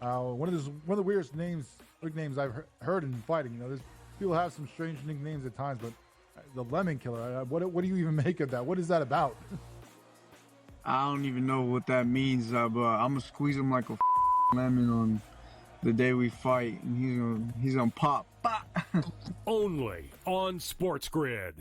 One of the weirdest nicknames I've heard in fighting. There's people have some strange nicknames at times, but the Lemon Killer. What do you even make of that? What is that about? I don't even know what that means, but I'm gonna squeeze him like a lemon on the day we fight, and he's gonna pop. Only on SportsGrid.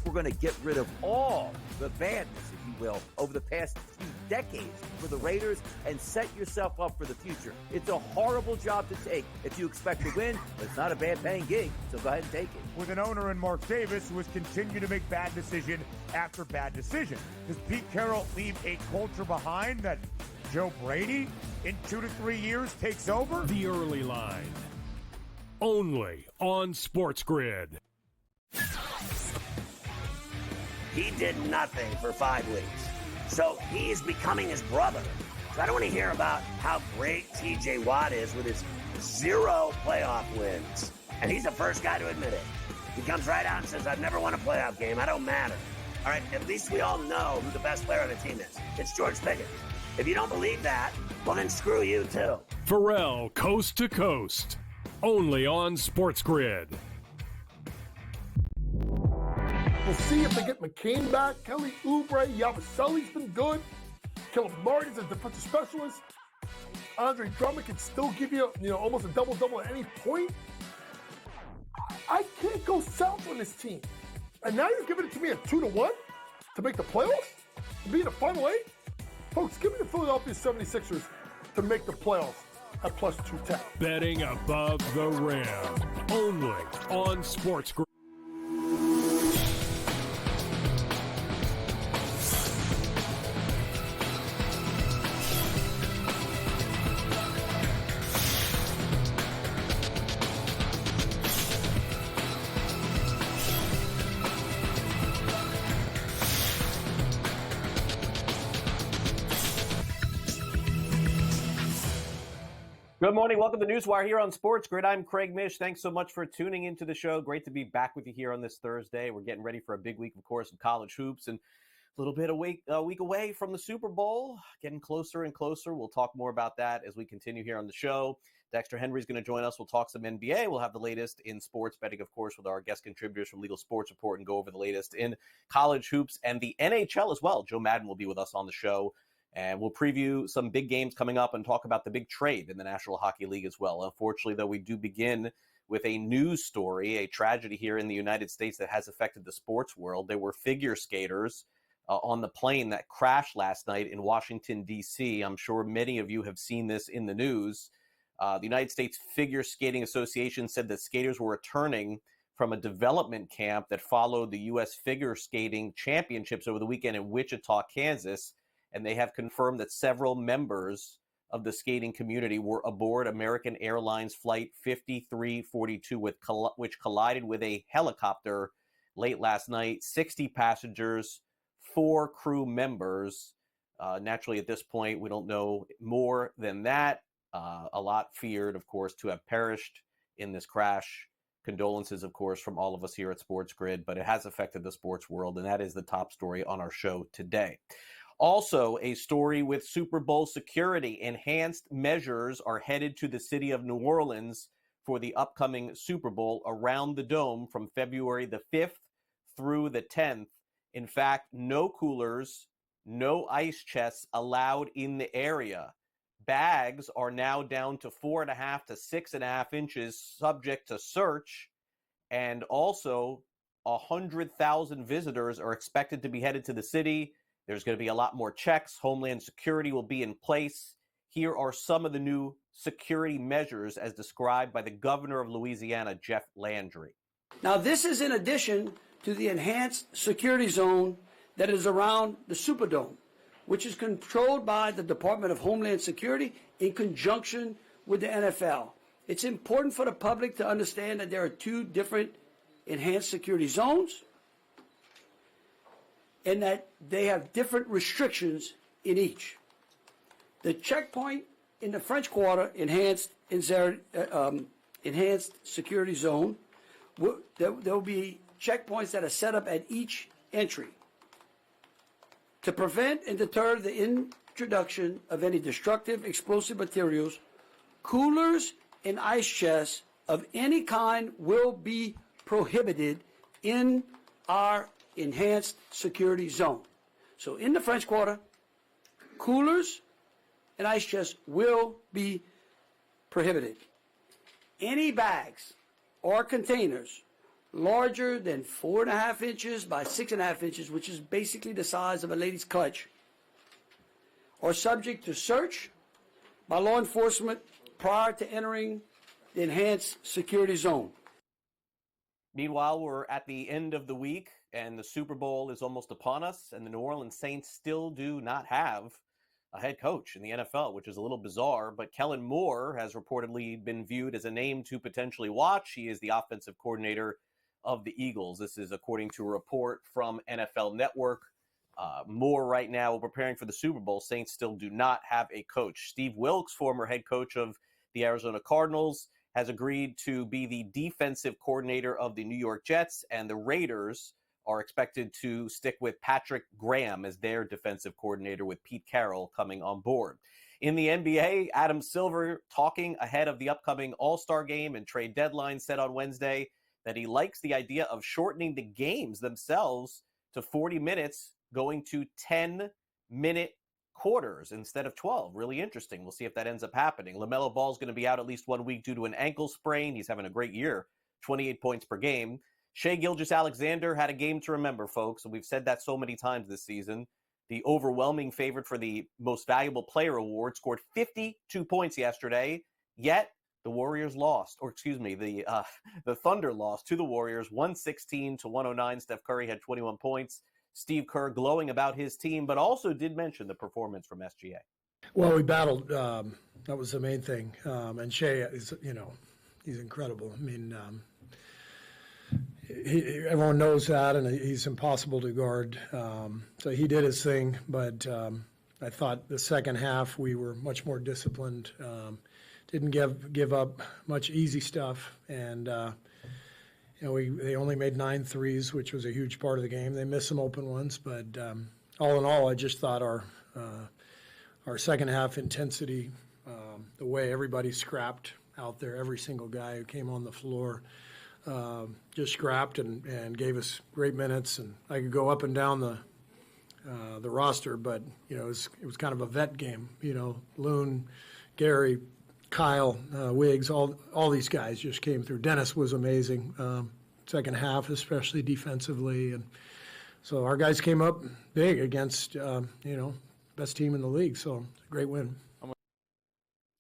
We're going to get rid of all the badness, if you will, over the past few decades for the Raiders and set yourself up for the future. It's a horrible job to take if you expect to win, but it's not a bad paying gig, so go ahead and take it. With an owner in Mark Davis who has continued to make bad decision after bad decision. Does Pete Carroll leave a culture behind that Joe Brady in 2 to 3 years takes over? The Early Line. Only on SportsGrid. He did nothing for 5 weeks. So he's becoming his brother. So I don't want to hear about how great TJ Watt is with his 0 playoff wins. And he's the first guy to admit it. He comes right out and says, I've never won a playoff game. I don't matter. All right, at least we all know who the best player on the team is. It's George Pickens. If you don't believe that, well, then screw you, too. Pharrell, Coast to Coast. Only on SportsGrid. We'll see if they get McCain back. Kelly Oubre, Yabusele's been good. Caleb Martin's a defensive specialist. Andre Drummond can still give you, almost a double-double at any point. I can't go south on this team. And now you're giving it to me at 2-1 to make the playoffs? To be in the Final 8? Folks, give me the Philadelphia 76ers to make the playoffs at plus 210. Betting above the rim. Only on SportsGrid. Good morning. Welcome to NewsWire here on SportsGrid. I'm Craig Mish. Thanks so much for tuning into the show. Great to be back with you here on this Thursday. We're getting ready for a big week, of course, of college hoops and a little bit a week away from the Super Bowl, getting closer and closer. We'll talk more about that as we continue here on the show. Dexter Henry is going to join us. We'll talk some NBA. We'll have the latest in sports betting, of course, with our guest contributors from Legal Sports Report and go over the latest in college hoops and the NHL as well. Joe Madden will be with us on the show. And we'll preview some big games coming up and talk about the big trade in the National Hockey League as well. Unfortunately, though, we do begin with a news story, a tragedy here in the United States that has affected the sports world. There were figure skaters on the plane that crashed last night in Washington, D.C. I'm sure many of you have seen this in the news. The United States Figure Skating Association said that skaters were returning from a development camp that followed the U.S. Figure Skating Championships over the weekend in Wichita, Kansas. And they have confirmed that several members of the skating community were aboard American Airlines Flight 5342, which collided with a helicopter late last night. 60 passengers, 4 crew members. Naturally, at this point, we don't know more than that. A lot feared, of course, to have perished in this crash. Condolences, of course, from all of us here at SportsGrid, but it has affected the sports world, and that is the top story on our show today. Also, a story with Super Bowl security. Enhanced measures are headed to the city of New Orleans for the upcoming Super Bowl around the Dome from February the 5th through the 10th. In fact, no coolers, no ice chests allowed in the area. Bags are now down to 4.5 to 6.5 inches, subject to search. And also, 100,000 visitors are expected to be headed to the city. There's going to be a lot more checks. Homeland Security will be in place. Here are some of the new security measures as described by the governor of Louisiana, Jeff Landry. Now, this is in addition to the enhanced security zone that is around the Superdome, which is controlled by the Department of Homeland Security in conjunction with the NFL. It's important for the public to understand that there are 2 different enhanced security zones, and that they have different restrictions in each. The checkpoint in the French Quarter enhanced security zone, there will be checkpoints that are set up at each entry. To prevent and deter the introduction of any destructive explosive materials, coolers and ice chests of any kind will be prohibited in our enhanced security zone. So in the French Quarter, coolers and ice chests will be prohibited. Any bags or containers larger than 4.5 inches by 6.5 inches, which is basically the size of a lady's clutch, are subject to search by law enforcement prior to entering the enhanced security zone. Meanwhile, we're at the end of the week, and the Super Bowl is almost upon us, and the New Orleans Saints still do not have a head coach in the NFL, which is a little bizarre, but Kellen Moore has reportedly been viewed as a name to potentially watch. He is the offensive coordinator of the Eagles. This is according to a report from NFL Network. Moore right now preparing for the Super Bowl. Saints still do not have a coach. Steve Wilks, former head coach of the Arizona Cardinals, has agreed to be the defensive coordinator of the New York Jets, and the Raiders are expected to stick with Patrick Graham as their defensive coordinator, with Pete Carroll coming on board. In the NBA, Adam Silver talking ahead of the upcoming All-Star game and trade deadline said on Wednesday that he likes the idea of shortening the games themselves to 40 minutes, going to 10-minute quarters instead of 12. Really interesting. We'll see if that ends up happening. LaMelo Ball's going to be out at least 1 week due to an ankle sprain. He's having a great year, 28 points per game. Shai Gilgeous-Alexander had a game to remember, folks, and we've said that so many times this season. The overwhelming favorite for the most valuable player award, scored 52 points yesterday, yet the Warriors lost, the Thunder lost to the Warriors 116-109. Steph Curry had 21 points. Steve Kerr glowing about his team, but also did mention the performance from SGA. Well, we battled. That was the main thing. And Shai is, he's incredible. I mean, everyone knows that, and he's impossible to guard. So he did his thing, but I thought the second half we were much more disciplined. Didn't give up much easy stuff, and they only made 9 threes, which was a huge part of the game. They missed some open ones, but all in all, I just thought our second half intensity, the way everybody scrapped out there, every single guy who came on the floor, just scrapped and gave us great minutes. And I could go up and down the roster, but it was kind of a vet game. Loon, Gary, Kyle, Wiggs, all these guys just came through. Dennis was amazing, second half, especially defensively. And so our guys came up big against, best team in the league. So great win.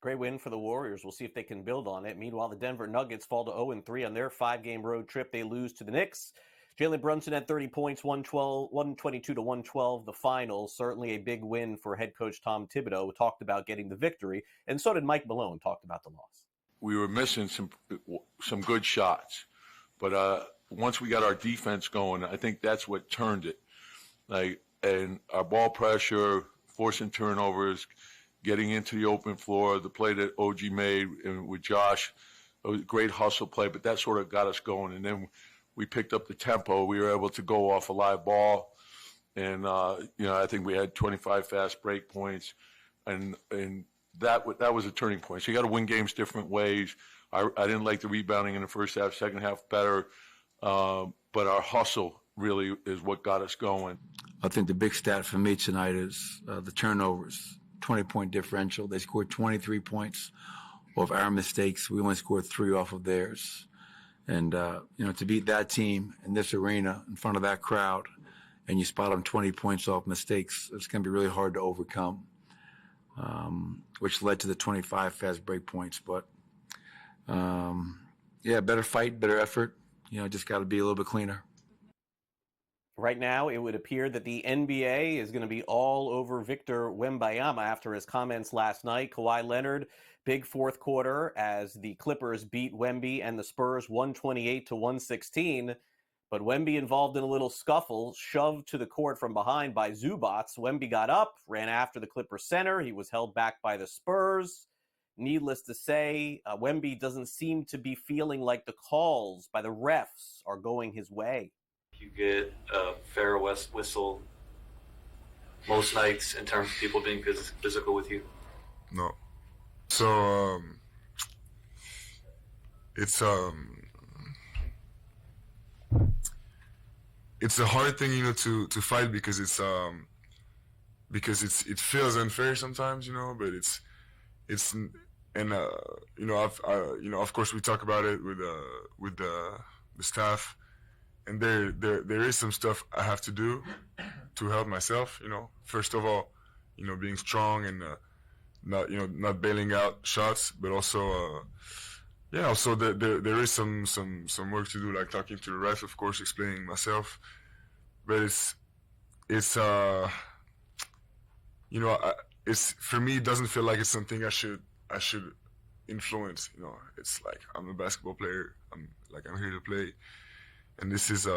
Great win for the Warriors. We'll see if they can build on it. Meanwhile, the Denver Nuggets fall to 0-3 on their 5-game road trip. They lose to the Knicks. Jalen Brunson had 30 points, 122-112, the final. Certainly a big win for head coach Tom Thibodeau, who talked about getting the victory, and so did Mike Malone, talked about the loss. We were missing some good shots, but once we got our defense going, I think that's what turned it. And our ball pressure, forcing turnovers, getting into the open floor, the play that OG made and with Josh, it was a great hustle play, but that sort of got us going. And then we picked up the tempo. We were able to go off a live ball. And, I think we had 25 fast break points. And that was a turning point. So you got to win games different ways. I didn't like the rebounding in the first half, second half better. But our hustle really is what got us going. I think the big stat for me tonight is the turnovers, 20-point differential. They scored 23 points off our mistakes. We only scored 3 off of theirs. And, to beat that team in this arena in front of that crowd and you spot them 20 points off mistakes, it's going to be really hard to overcome, which led to the 25 fast break points. But, better fight, better effort. Just got to be a little bit cleaner. Right now, it would appear that the NBA is going to be all over Victor Wembanyama after his comments last night. Kawhi Leonard, big fourth quarter as the Clippers beat Wemby and the Spurs 128-116. But Wemby involved in a little scuffle, shoved to the court from behind by Zubac. Wemby got up, ran after the Clippers center. He was held back by the Spurs. Needless to say, Wemby doesn't seem to be feeling like the calls by the refs are going his way. You get a fair whistle most nights in terms of people being physical with you? No. So it's a hard thing, to fight because it feels unfair sometimes, but it's and of course we talk about it with the staff, and there is some stuff I have to do to help myself. First of all, being strong and not bailing out shots, but also also there is some work to do, like talking to the ref, of course, explaining myself. But it's for me, it doesn't feel like it's something I should influence. It's like I'm a basketball player. I'm here to play, and this is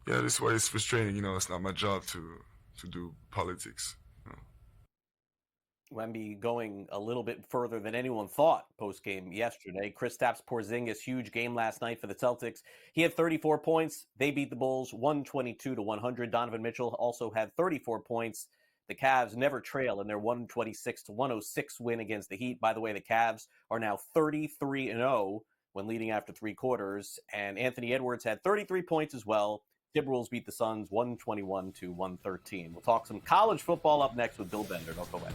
this is why it's frustrating. It's not my job to do politics. Wemby going a little bit further than anyone thought post-game yesterday. Kristaps Porzingis, huge game last night for the Celtics. He had 34 points. They beat the Bulls 122-100. Donovan Mitchell also had 34 points. The Cavs never trail in their 126-106 win against the Heat. By the way, the Cavs are now 33-0 when leading after three quarters. And Anthony Edwards had 33 points as well. Timberwolves beat the Suns 121-113. We'll talk some college football up next with Bill Bender. Don't go away.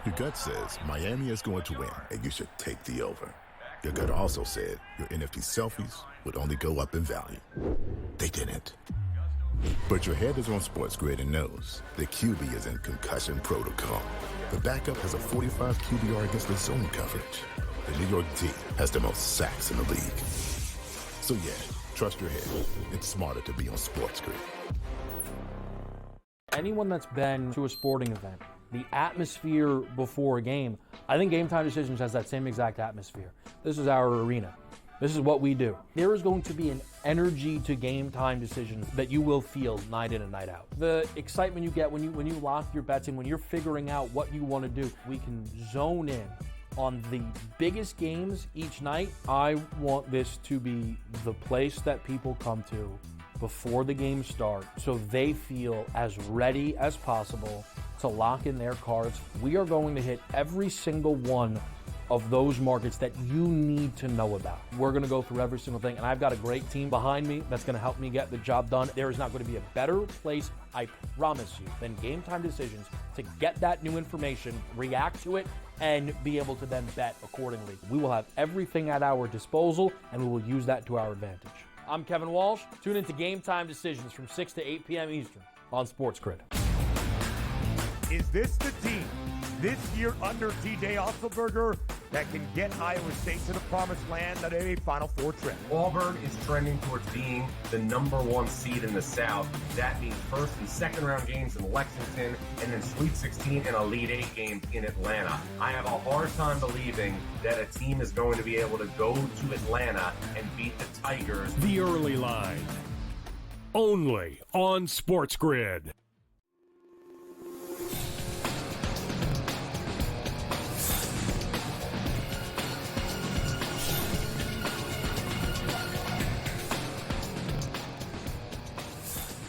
Your gut says Miami is going to win, and you should take the over. Your gut also said your NFT selfies would only go up in value. They didn't. But your head is on SportsGrid and knows the QB is in concussion protocol. The backup has a 45 QBR against the zone coverage. The New York D has the most sacks in the league. So yeah, trust your head. It's smarter to be on SportsGrid. Anyone that's been to a sporting event, the atmosphere before a game, I think Game Time Decisions has that same exact atmosphere. This is our arena. This is what we do. There is going to be an energy to Game Time Decisions that you will feel night in and night out. The excitement you get when you lock your bets in, when you're figuring out what you want to do, we can zone in on the biggest games each night. I want this to be the place that people come to before the games start so they feel as ready as possible to lock in their cards. We are going to hit every single one of those markets that you need to know about. We're going to go through every single thing, and I've got a great team behind me that's going to help me get the job done. There is not going to be a better place, I promise you, than Game Time Decisions to get that new information, react to it, and be able to then bet accordingly. We will have everything at our disposal, and we will use that to our advantage. I'm Kevin Walsh. Tune into Game Time Decisions from 6 to 8 p.m. Eastern on SportsGrid. Is this the team this year under TJ Otzelberger that can get Iowa State to the promised land at a Final Four trip? Auburn is trending towards being the #1 seed in the South. That means first and second round games in Lexington, and then Sweet 16 and Elite 8 games in Atlanta. I have a hard time believing that a team is going to be able to go to Atlanta and beat the Tigers. The Early Line, only on SportsGrid.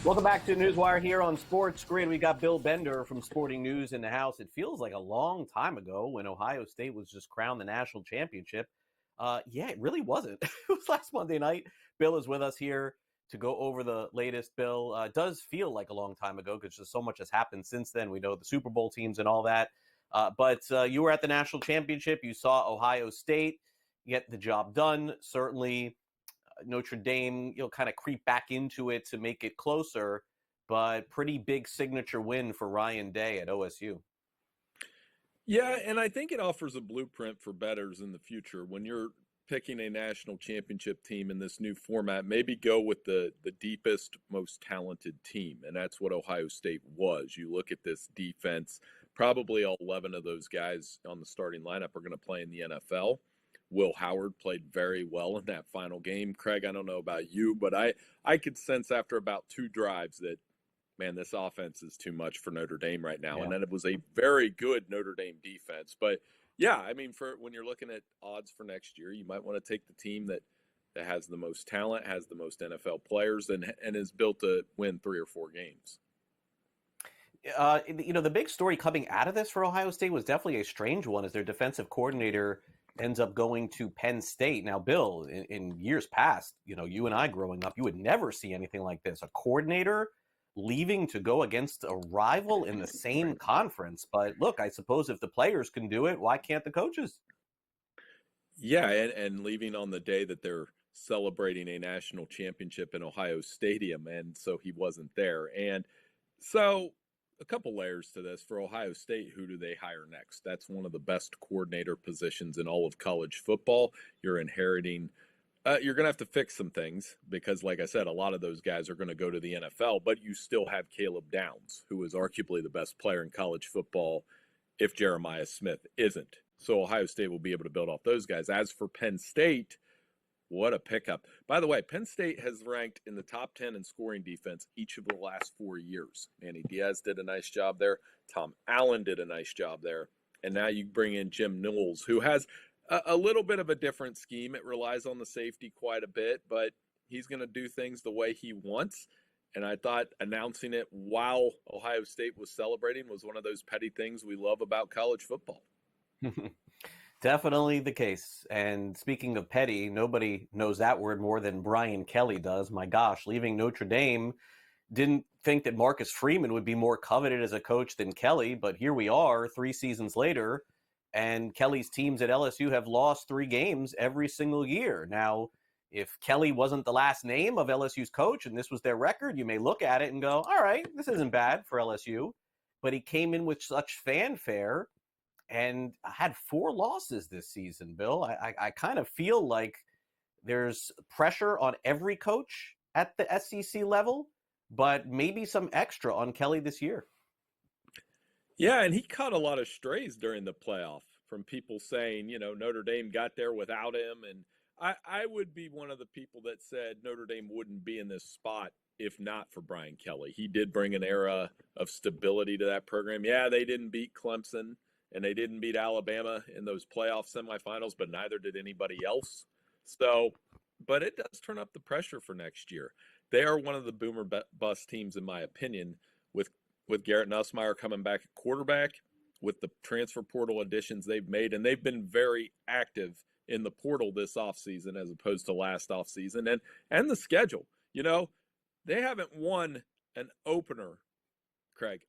Welcome back to NewsWire here on SportsGrid. We got Bill Bender from Sporting News in the house. It feels like a long time ago when Ohio State was just crowned the national championship. Yeah, it really wasn't. It was last Monday night. Bill is with us here to go over the latest. Bill, it does feel like a long time ago because just so much has happened since then. We know the Super Bowl teams and all that. But you were at the national championship. You saw Ohio State get the job done. Certainly Notre Dame, kind of creep back into it to make it closer, but pretty big signature win for Ryan Day at OSU. Yeah, and I think it offers a blueprint for bettors in the future. When you're picking a national championship team in this new format, maybe go with the deepest, most talented team. And that's what Ohio State was. You look at this defense, probably all 11 of those guys on the starting lineup are going to play in the NFL. Will Howard played very well in that final game. Craig, I don't know about you, but I could sense after about 2 drives that, man, this offense is too much for Notre Dame right now. Yeah. And then it was a very good Notre Dame defense. But, yeah, I mean, for when you're looking at odds for next year, you might want to take the team that has the most talent, has the most NFL players, and is built to win 3 or 4 games. The big story coming out of this for Ohio State was definitely a strange one, as their defensive coordinator ends up going to Penn State. Now, Bill, in years past, you and I growing up, you would never see anything like this. A coordinator leaving to go against a rival in the same conference. But look, I suppose if the players can do it, why can't the coaches? Yeah, and leaving on the day that they're celebrating a national championship in Ohio Stadium, and so he wasn't there. And so a couple layers to this. For Ohio State, who do they hire next? That's one of the best coordinator positions in all of college football. You're inheriting you're going to have to fix some things because, like I said, a lot of those guys are going to go to the NFL, but you still have Caleb Downs, who is arguably the best player in college football if Jeremiah Smith isn't. So Ohio State will be able to build off those guys. As for Penn State, what a pickup. By the way, Penn State has ranked in the top 10 in scoring defense each of the last 4 years. Manny Diaz did a nice job there. Tom Allen did a nice job there. And now you bring in Jim Knowles, who has a little bit of a different scheme. It relies on the safety quite a bit, but he's going to do things the way he wants. And I thought announcing it while Ohio State was celebrating was one of those petty things we love about college football. Definitely the case. And speaking of petty, nobody knows that word more than Brian Kelly does. My gosh, leaving Notre Dame, didn't think that Marcus Freeman would be more coveted as a coach than Kelly, but here we are 3 seasons later, and Kelly's teams at LSU have lost 3 games every single year. Now, if Kelly wasn't the last name of LSU's coach and this was their record, you may look at it and go, all right, this isn't bad for LSU. But he came in with such fanfare and had 4 losses this season, Bill. I kind of feel like there's pressure on every coach at the SEC level, but maybe some extra on Kelly this year. Yeah, and he caught a lot of strays during the playoff from people saying, Notre Dame got there without him. And I would be one of the people that said Notre Dame wouldn't be in this spot if not for Brian Kelly. He did bring an era of stability to that program. Yeah, they didn't beat Clemson and they didn't beat Alabama in those playoff semifinals, but neither did anybody else. So, but it does turn up the pressure for next year. They are one of the boomer bust teams, in my opinion, with Garrett Nussmeier coming back at quarterback, with the transfer portal additions they've made, and they've been very active in the portal this offseason as opposed to last offseason, and the schedule. They haven't won an opener, Craig,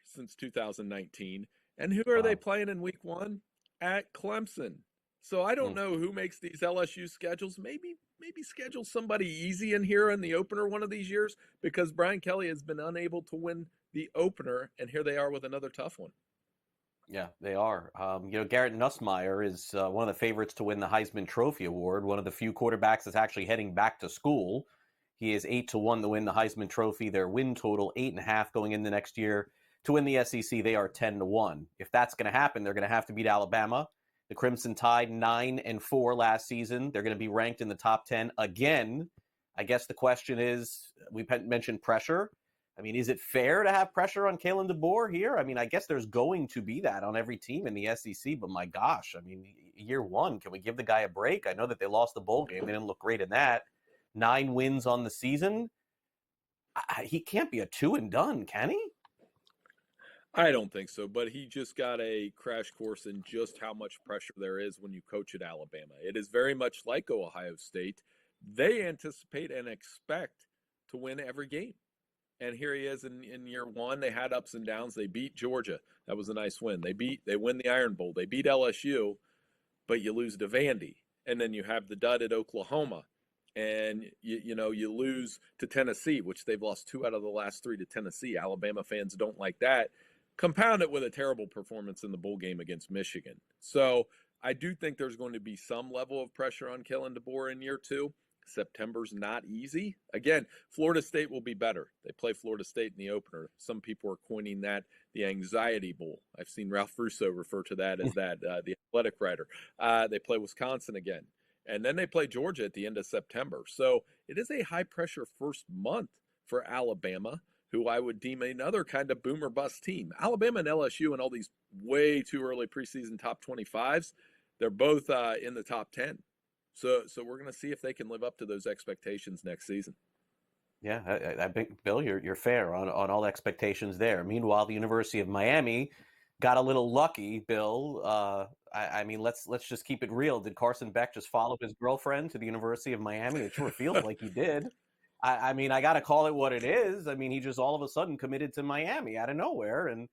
since 2019. And who are they playing in week 1? At Clemson. So I don't know who makes these LSU schedules. Maybe schedule somebody easy in here in the opener one of these years, because Brian Kelly has been unable to win the opener, and here they are with another tough one. Yeah, they are. Garrett Nussmeier is one of the favorites to win the Heisman Trophy Award, one of the few quarterbacks that's actually heading back to school. He is 8-1 to win the Heisman Trophy. Their win total 8.5 going in the next year. To win the SEC, they are 10-1. If that's going to happen, they're going to have to beat Alabama. The Crimson Tide 9-4 last season. They're going to be ranked in the top 10 again. I guess the question is, we mentioned pressure. I mean, is it fair to have pressure on Kalen DeBoer here? I mean, I guess there's going to be that on every team in the SEC, but my gosh, I mean, year 1, can we give the guy a break? I know that they lost the bowl game. They didn't look great in that. 9 wins on the season. He can't be a 2-and-done, can he? I don't think so, but he just got a crash course in just how much pressure there is when you coach at Alabama. It is very much like Ohio State. They anticipate and expect to win every game. And here he is in year 1. They had ups and downs. They beat Georgia. That was a nice win. They win the Iron Bowl. They beat LSU, but you lose to Vandy. And then you have the dud at Oklahoma. And, you lose to Tennessee, which they've lost 2 out of the last 3 to Tennessee. Alabama fans don't like that. Compound it with a terrible performance in the bowl game against Michigan. So I do think there's going to be some level of pressure on Kellen DeBoer in year 2. September's not easy. Again, Florida State will be better. They play Florida State in the opener. Some people are coining that the anxiety bowl. I've seen Ralph Russo refer to that as that, the athletic writer. They play Wisconsin again. And then they play Georgia at the end of September. So it is a high-pressure first month for Alabama, who I would deem another kind of boom or bust team. Alabama and LSU and all these way too early preseason top 25s, they're both in the top 10. So we're going to see if they can live up to those expectations next season. Yeah, I think, Bill, you're fair on all expectations there. Meanwhile, the University of Miami got a little lucky, Bill. I mean, let's just keep it real. Did Carson Beck just follow his girlfriend to the University of Miami? It sure feels like he did. I mean, I got to call it what it is. I mean, he just all of a sudden committed to Miami out of nowhere, and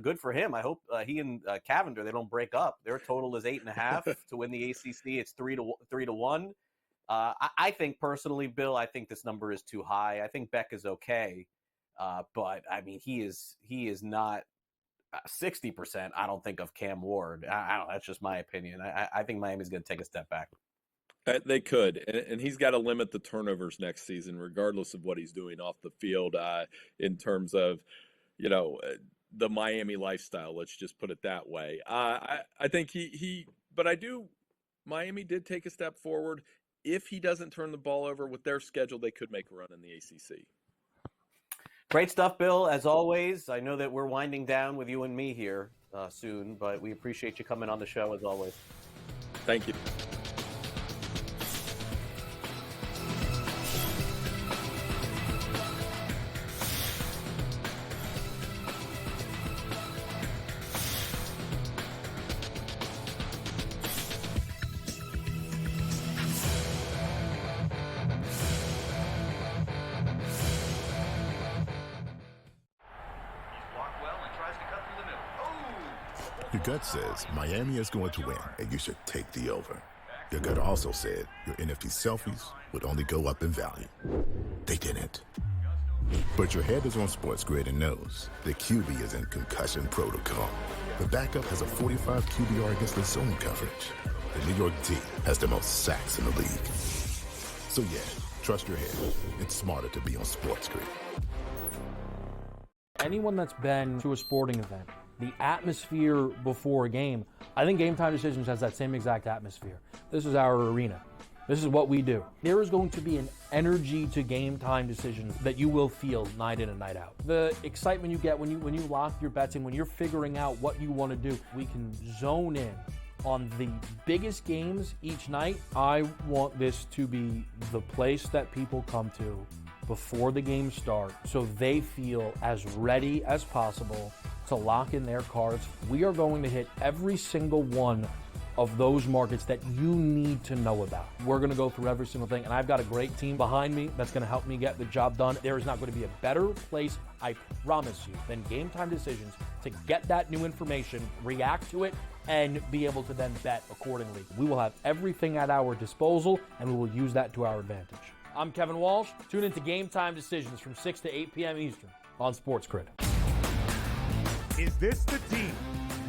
good for him. I hope he and Cavender, they don't break up. Their total is 8.5 to win the ACC. It's 3-1. I think personally, Bill, I think this number is too high. I think Beck is okay, but I mean, he is not 60%. I don't think of Cam Ward. I don't. That's just my opinion. I think Miami's going to take a step back. They could, and he's got to limit the turnovers next season, regardless of what he's doing off the field. In terms of, the Miami lifestyle. Let's just put it that way. I think Miami did take a step forward. If he doesn't turn the ball over with their schedule, they could make a run in the ACC. Great stuff, Bill, as always. I know that we're winding down with you and me here soon, but we appreciate you coming on the show as always. Thank you. Your gut says Miami is going to win, and you should take the over. Your gut also said your NFT selfies would only go up in value. They didn't. But your head is on SportsGrid and knows the QB is in concussion protocol. The backup has a 45 QBR against the zone coverage. The New York D has the most sacks in the league. So yeah, trust your head. It's smarter to be on SportsGrid. Anyone that's been to a sporting event, the atmosphere before a game, I think Game Time Decisions has that same exact atmosphere. This is our arena. This is what we do. There is going to be an energy to Game Time Decisions that you will feel night in and night out. The excitement you get when you lock your bets in, when you're figuring out what you want to do, we can zone in on the biggest games each night. I want this to be the place that people come to before the game starts so they feel as ready as possible to lock in their cards. We are going to hit every single one of those markets that you need to know about. We're going to go through every single thing, and I've got a great team behind me that's going to help me get the job done. There is not going to be a better place, I promise you, than Game Time Decisions to get that new information, react to it, and be able to then bet accordingly. We will have everything at our disposal, and we will use that to our advantage. I'm Kevin Walsh. Tune into Game Time Decisions from 6 to 8 p.m. Eastern on SportsGrid. Is this the team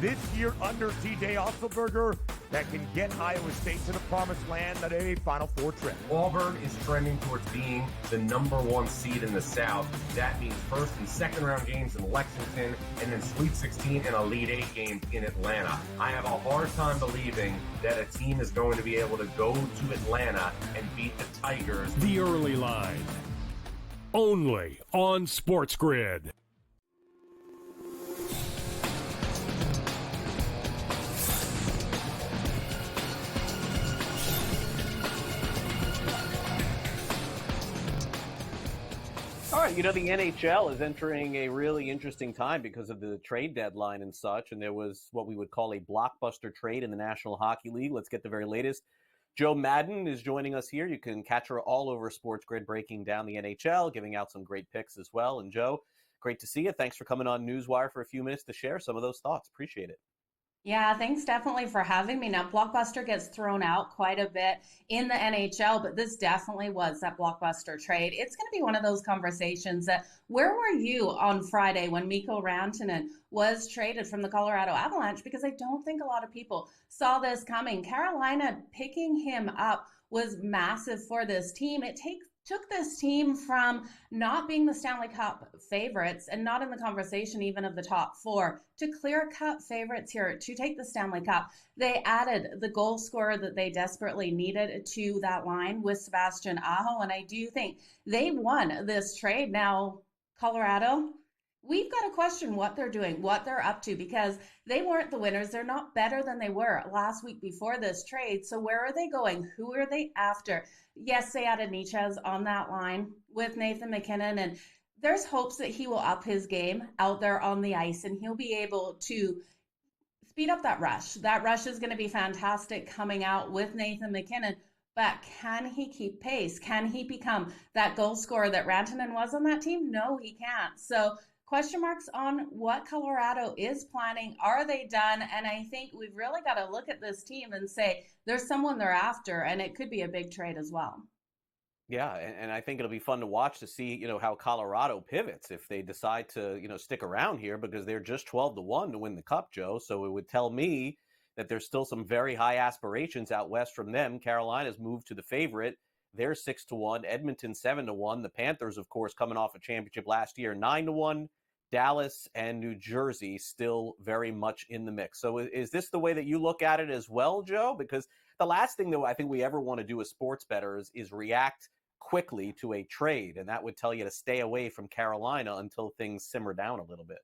this year under TJ Otzelberger that can get Iowa State to the promised land at a Final Four trip? Auburn is trending towards being the number 1 seed in the South. That means first and second round games in Lexington, and then Sweet 16 and Elite 8 games in Atlanta. I have a hard time believing that a team is going to be able to go to Atlanta and beat the Tigers. The Early Line. Only on SportsGrid. All right, the NHL is entering a really interesting time because of the trade deadline and such, and there was what we would call a blockbuster trade in the National Hockey League. Let's get the very latest. Joe Madden is joining us here. You can catch her all over SportsGrid breaking down the NHL, giving out some great picks as well. And Joe, great to see you. Thanks for coming on NewsWire for a few minutes to share some of those thoughts. Appreciate it. Yeah, thanks definitely for having me. Now, Blockbuster gets thrown out quite a bit in the NHL, but this definitely was that Blockbuster trade. It's going to be one of those conversations that where were you on Friday when Mikko Rantanen was traded from the Colorado Avalanche? Because I don't think a lot of people saw this coming. Carolina picking him up was massive for this team. Took this team from not being the Stanley Cup favorites and not in the conversation even of the top four to clear-cut favorites here to take the Stanley Cup. They added the goal scorer that they desperately needed to that line with Sebastian Aho, and I do think they won this trade. Now, Colorado, we've got to question what they're doing, what they're up to, because they weren't the winners. They're not better than they were last week before this trade. So where are they going? Who are they after? Yes, they added Niches on that line with Nathan MacKinnon, and there's hopes that he will up his game out there on the ice, and he'll be able to speed up that rush. That rush is going to be fantastic coming out with Nathan MacKinnon, but can he keep pace? Can he become that goal scorer that Rantanen was on that team? No, he can't. So question marks on what Colorado is planning. Are they done? And I think we've really got to look at this team and say there's someone they're after, and it could be a big trade as well. Yeah, and I think it'll be fun to watch to see, how Colorado pivots if they decide to, stick around here, because they're just 12-1 to win the Cup, Joe. So it would tell me that there's still some very high aspirations out west from them. Carolina's moved to the favorite. They're 6-1. Edmonton 7-1. The Panthers, of course, coming off a championship last year, 9-1. Dallas and New Jersey still very much in the mix. So is this the way that you look at it as well, Joe? Because the last thing that I think we ever want to do as sports bettors is react quickly to a trade, and that would tell you to stay away from Carolina until things simmer down a little bit.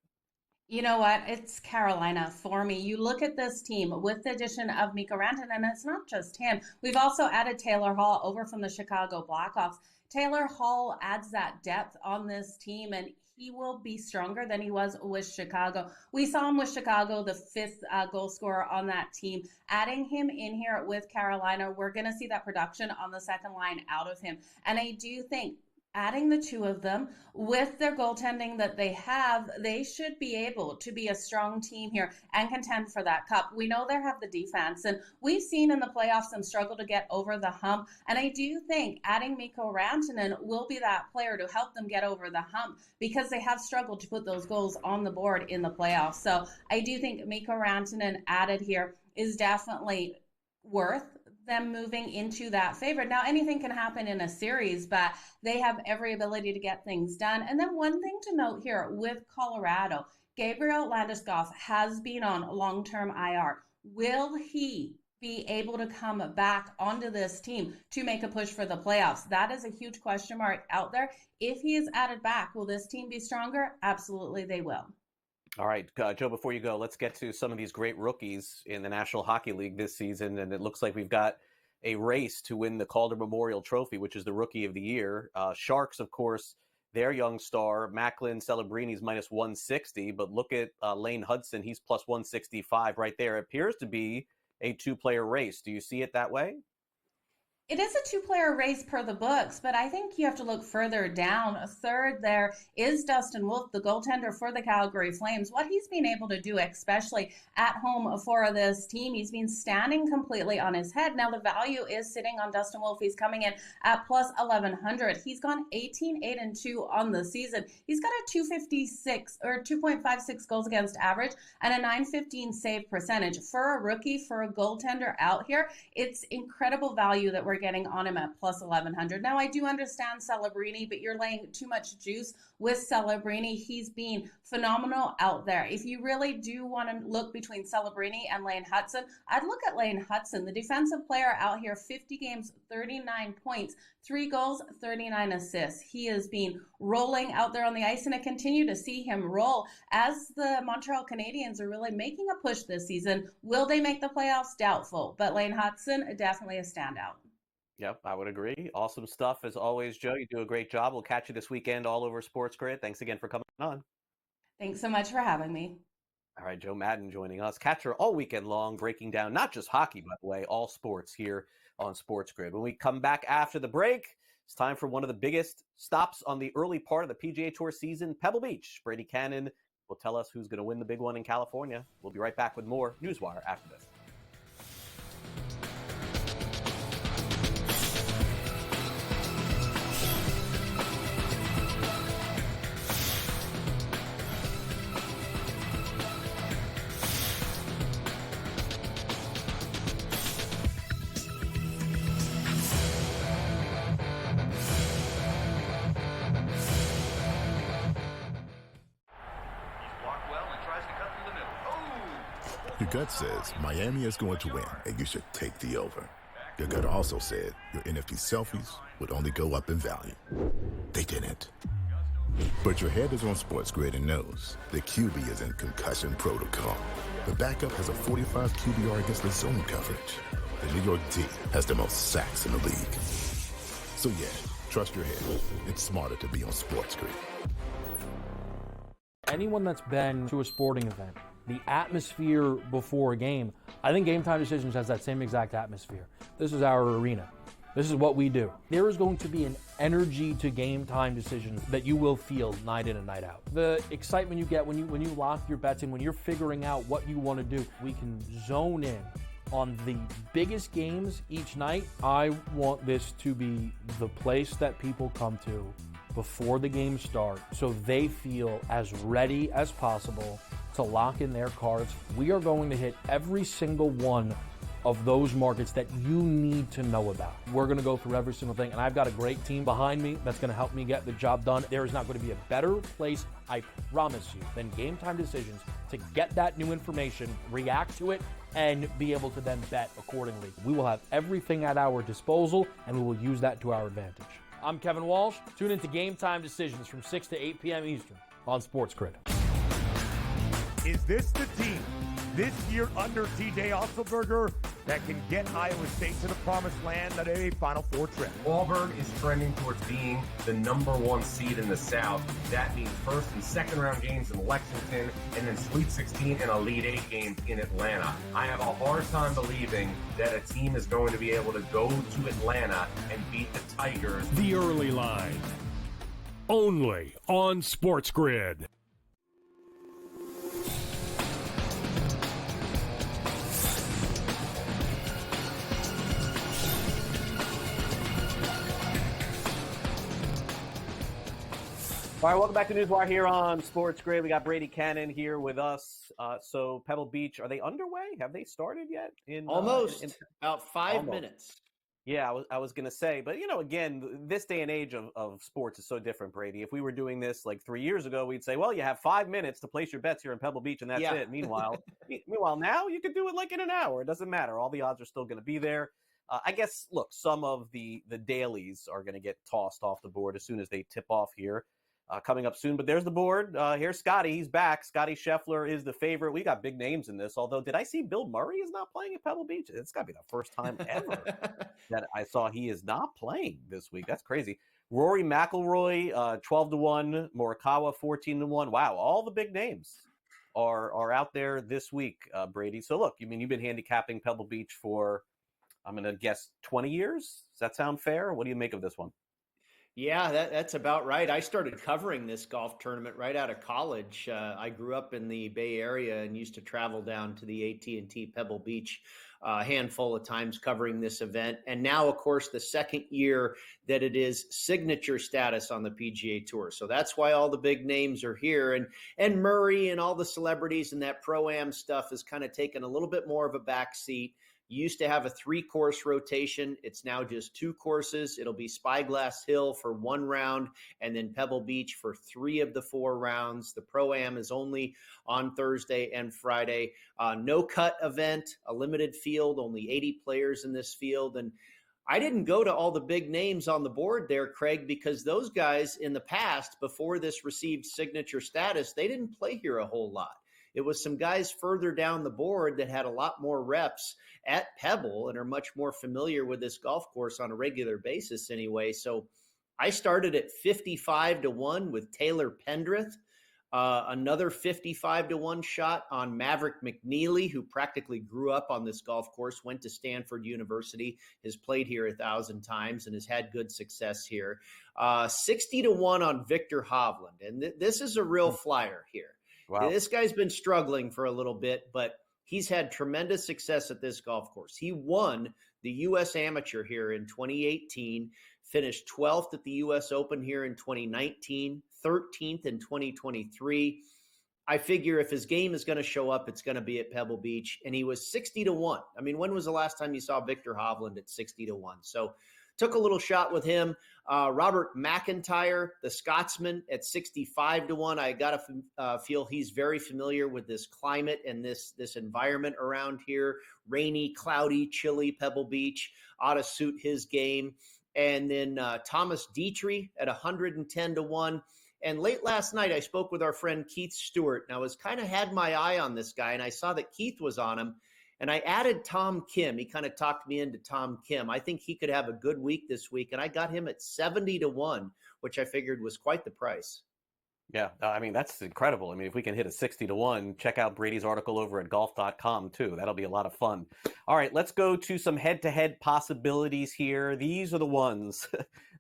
You know what? It's Carolina for me. You look at this team with the addition of Mikko Rantanen, and it's not just him. We've also added Taylor Hall over from the Chicago Blackhawks. Taylor Hall adds that depth on this team, and he will be stronger than he was with Chicago. We saw him with Chicago, the fifth goal scorer on that team. Adding him in here with Carolina, we're going to see that production on the second line out of him. And I do think adding the two of them with their goaltending that they have, they should be able to be a strong team here and contend for that cup. We know they have the defense, and we've seen in the playoffs them struggle to get over the hump. And I do think adding Mikko Rantanen will be that player to help them get over the hump, because they have struggled to put those goals on the board in the playoffs. So I do think Mikko Rantanen added here is definitely worth them moving into that favorite. Now, anything can happen in a series, but they have every ability to get things done. And then one thing to note here with Colorado, Gabriel Landeskog has been on long-term IR. Will he be able to come back onto this team to make a push for the playoffs? That is a huge question mark out there. If he is added back, will this team be stronger? Absolutely, they will. All right, Joe, before you go, let's get to some of these great rookies in the National Hockey League this season. And it looks like we've got a race to win the Calder Memorial Trophy, which is the Rookie of the Year. Sharks, of course, their young star, Macklin Celebrini's minus 160. But look at Lane Hudson. He's plus 165 right there. It appears to be a two-player race. Do you see it that way? It is a two-player race per the books, but I think you have to look further down. A third there is Dustin Wolf, the goaltender for the Calgary Flames. What he's been able to do, especially at home for this team, he's been standing completely on his head. Now, the value is sitting on Dustin Wolf. He's coming in at plus 1,100. He's gone 18-8-2 on the season. He's got a 2.56 or 2.56 goals against average and a 9.15 save percentage. For a rookie, for a goaltender out here, it's incredible value that we're getting on him at plus 1,100. Now, I do understand Celebrini, but you're laying too much juice with Celebrini. He's been phenomenal out there. If you really do want to look between Celebrini and Lane Hudson, I'd look at Lane Hudson, the defensive player out here, 50 games, 39 points, 3 goals, 39 assists. He has been rolling out there on the ice, and I continue to see him roll as the Montreal Canadiens are really making a push this season. Will they make the playoffs? Doubtful, but Lane Hudson, definitely a standout. Yep, I would agree. Awesome stuff as always, Joe. You do a great job. We'll catch you this weekend all over SportsGrid. Thanks again for coming on. Thanks so much for having me. All right, Joe Madden joining us. Catch her all weekend long, breaking down not just hockey, by the way, all sports here on SportsGrid. When we come back after the break, it's time for one of the biggest stops on the early part of the PGA Tour season, Pebble Beach. Brady Kannon will tell us who's going to win the big one in California. We'll be right back with more NewsWire after this. Your gut says Miami is going to win, and you should take the over. Your gut also said your NFT selfies would only go up in value. They didn't. But your head is on SportsGrid and knows the QB is in concussion protocol. The backup has a 45 QBR against the zone coverage. The New York D has the most sacks in the league. So yeah, trust your head. It's smarter to be on SportsGrid. Anyone that's been to a sporting event, the atmosphere before a game, I think Game Time Decisions has that same exact atmosphere. This is our arena. This is what we do. There is going to be an energy to Game Time Decisions that you will feel night in and night out. The excitement you get when you lock your bets in, when you're figuring out what you want to do, we can zone in on the biggest games each night. I want this to be the place that people come to before the games start so they feel as ready as possible to lock in their cards. We are going to hit every single one of those markets that you need to know about. We're going to go through every single thing, and I've got a great team behind me that's going to help me get the job done. There is not going to be a better place, I promise you, than Game Time Decisions to get that new information, react to it, and be able to then bet accordingly. We will have everything at our disposal, and we will use that to our advantage. I'm Kevin Walsh. Tune into Game Time Decisions from 6 to 8 p.m. Eastern on SportsGrid. Is this the team this year under TJ Otzelberger that can get Iowa State to the promised land at a Final Four trip? Auburn is trending towards being the number 1 seed in the South. That means first and second round games in Lexington, and then Sweet 16 and Elite 8 games in Atlanta. I have a hard time believing that a team is going to be able to go to Atlanta and beat the Tigers. The Early Line. Only on SportsGrid. All right, welcome back to NewsWire here on SportsGrid. We got Brady Kannon here with us. So Pebble Beach, are they underway? Have they started yet? Almost. About 5 minutes. Yeah, I was going to say. But, again, this day and age of sports is so different, Brady. If we were doing this like 3 years ago, we'd say, well, you have 5 minutes to place your bets here in Pebble Beach, and that's it. Meanwhile, now you could do it like in an hour. It doesn't matter. All the odds are still going to be there. I guess, look, some of the dailies are going to get tossed off the board as soon as they tip off here. Coming up soon, but there's the board. Here's Scotty. He's back. Scotty Scheffler is the favorite. We got big names in this. Although, did I see Bill Murray is not playing at Pebble Beach? It's got to be the first time ever that I saw he is not playing this week. That's crazy. Rory McIlroy, 12-1. Morikawa, 14-1. Wow, all the big names are out there this week, Brady. So look, you've been handicapping Pebble Beach for, I'm going to guess, 20 years. Does that sound fair? What do you make of this one? Yeah, that's about right. I started covering this golf tournament right out of college. I grew up in the Bay Area and used to travel down to the AT&T Pebble Beach a handful of times covering this event. And now, of course, the second year that it is signature status on the PGA Tour. So that's why all the big names are here. And Murray and all the celebrities and that Pro-Am stuff has kind of taken a little bit more of a backseat. Used to have a 3-course rotation. It's now just 2 courses. It'll be Spyglass Hill for 1 round and then Pebble Beach for 3 of the 4 rounds. The Pro-Am is only on Thursday and Friday. No cut event, a limited field, only 80 players in this field. And I didn't go to all the big names on the board there, Craig, because those guys in the past, before this received signature status, they didn't play here a whole lot. It was some guys further down the board that had a lot more reps at Pebble and are much more familiar with this golf course on a regular basis anyway. So I started at 55-1 with Taylor Pendrith, another 55-1 shot on Maverick McNeely, who practically grew up on this golf course, went to Stanford University, has played here 1,000 times and has had good success here. 60-1 on Victor Hovland. And this is a real flyer here. Wow. This guy's been struggling for a little bit, but he's had tremendous success at this golf course. He won the U.S. Amateur here in 2018, finished 12th at the U.S. Open here in 2019, 13th in 2023. I figure if his game is going to show up, it's going to be at Pebble Beach. And he was 60-1. I mean, when was the last time you saw Victor Hovland at 60-1? So took a little shot with him. Robert McIntyre, the Scotsman, at 65-1. I got to feel he's very familiar with this climate and this environment around here. Rainy, cloudy, chilly Pebble Beach ought to suit his game. And then Thomas Dietrich at 110-1. And late last night, I spoke with our friend Keith Stewart, and I was kind of had my eye on this guy, and I saw that Keith was on him, and I added Tom Kim. He kind of talked me into Tom Kim. I think he could have a good week this week, and I got him at 70-1, which I figured was quite the price. Yeah, I mean, that's incredible. I mean, if we can hit a 60-1, check out Brady's article over at golf.com too. That'll be a lot of fun. All right, let's go to some head-to-head possibilities here. These are the ones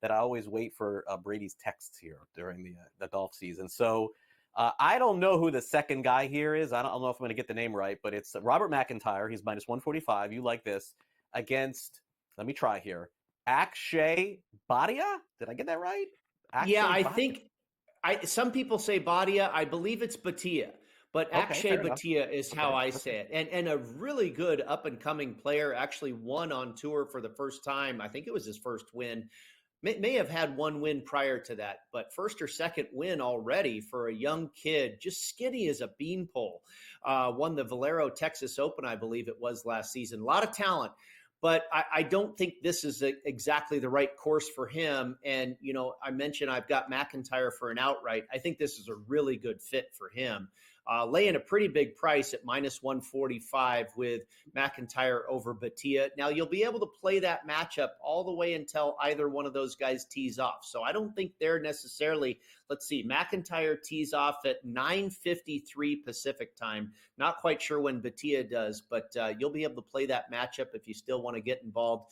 that I always wait for Brady's texts here during the golf season. So I don't know who the second guy here is. I don't know if I'm going to get the name right, but it's Robert McIntyre. He's minus 145. You like this. Against, let me try here, Akshay Bhatia? Did I get that right? Yeah, I think... some people say Bhatia. I believe it's Bhatia, but Akshay Bhatia is how I say it. And a really good up-and-coming player, actually won on tour for the first time. I think it was his first win. May have had one win prior to that, but first or second win already for a young kid, just skinny as a beanpole. Won the Valero Texas Open, I believe it was last season. A lot of talent. But I don't think this is exactly the right course for him. And, you know, I mentioned I've got McIntyre for an outright. I think this is a really good fit for him. Laying a pretty big price at minus 145 with McIntyre over Bhatia. Now, you'll be able to play that matchup all the way until either one of those guys tees off. So I don't think they're necessarily, let's see, McIntyre tees off at 9:53 Pacific time. Not quite sure when Bhatia does, but you'll be able to play that matchup if you still want to get involved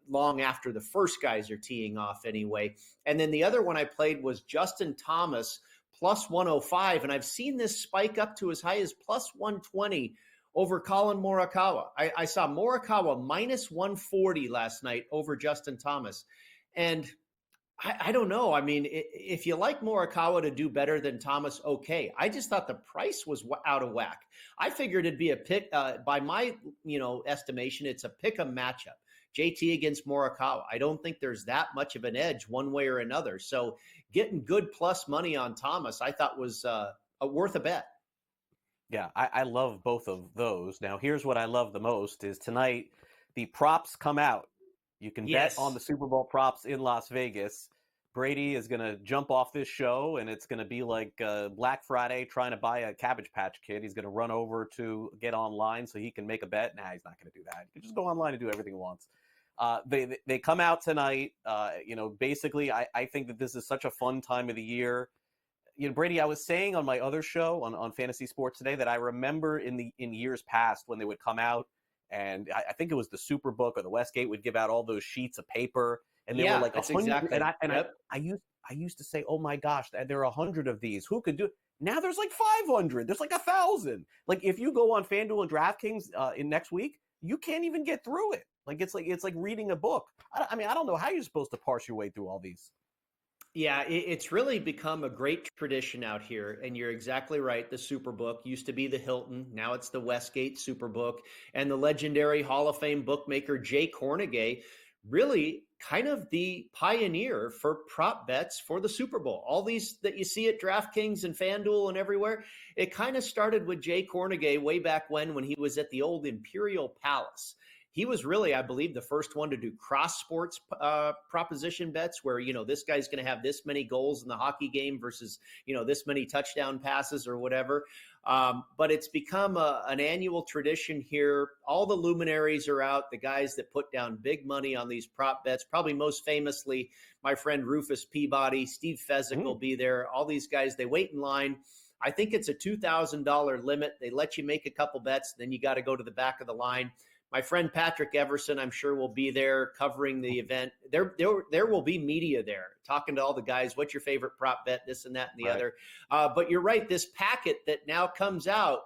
long after the first guys are teeing off anyway. And then the other one I played was Justin Thomas, plus 105, and I've seen this spike up to as high as plus 120 over Colin Morikawa. I saw Morikawa minus 140 last night over Justin Thomas. And I don't know. I mean, if you like Morikawa to do better than Thomas, okay. I just thought the price was out of whack. I figured it'd be a pick, by my estimation, it's a pick-em matchup. JT against Morikawa. I don't think there's that much of an edge one way or another. So getting good plus money on Thomas, I thought was worth a bet. Yeah, I love both of those. Now, here's what I love the most is tonight the props come out. You can bet on the Super Bowl props in Las Vegas. Brady is going to jump off this show, and it's going to be like Black Friday trying to buy a Cabbage Patch Kid. He's going to run over to get online so he can make a bet. Nah, he's not going to do that. He can just go online and do everything he wants. They come out tonight. Basically, I think that this is such a fun time of the year. You know, Brady, I was saying on my other show on Fantasy Sports Today that I remember in years past when they would come out, and I think it was the Superbook or the Westgate would give out all those sheets of paper, and they were like 100. Exactly. I used to say, oh my gosh, there are 100 of these. Who could do it? Now there's like 500. There's like 1,000. Like if you go on FanDuel and DraftKings in next week, you can't even get through it. It's like reading a book. I mean, I don't know how you're supposed to parse your way through all these. Yeah, it's really become a great tradition out here, and you're exactly right. The Superbook used to be the Hilton. Now it's the Westgate Superbook, and the legendary Hall of Fame bookmaker Jay Kornegay, really kind of the pioneer for prop bets for the Super Bowl. All these that you see at DraftKings and FanDuel and everywhere, it kind of started with Jay Kornegay way back when he was at the old Imperial Palace. He was really, I believe, the first one to do cross sports proposition bets where, this guy's going to have this many goals in the hockey game versus, this many touchdown passes or whatever. But it's become an annual tradition here. All the luminaries are out, the guys that put down big money on these prop bets, probably most famously, my friend Rufus Peabody, Steve Fezzik will be there. All these guys, they wait in line. I think it's a $2,000 limit. They let you make a couple bets, then you got to go to the back of the line. My friend Patrick Everson, I'm sure, will be there covering the event. There will be media there talking to all the guys. What's your favorite prop bet? This and that and the other. But you're right. This packet that now comes out.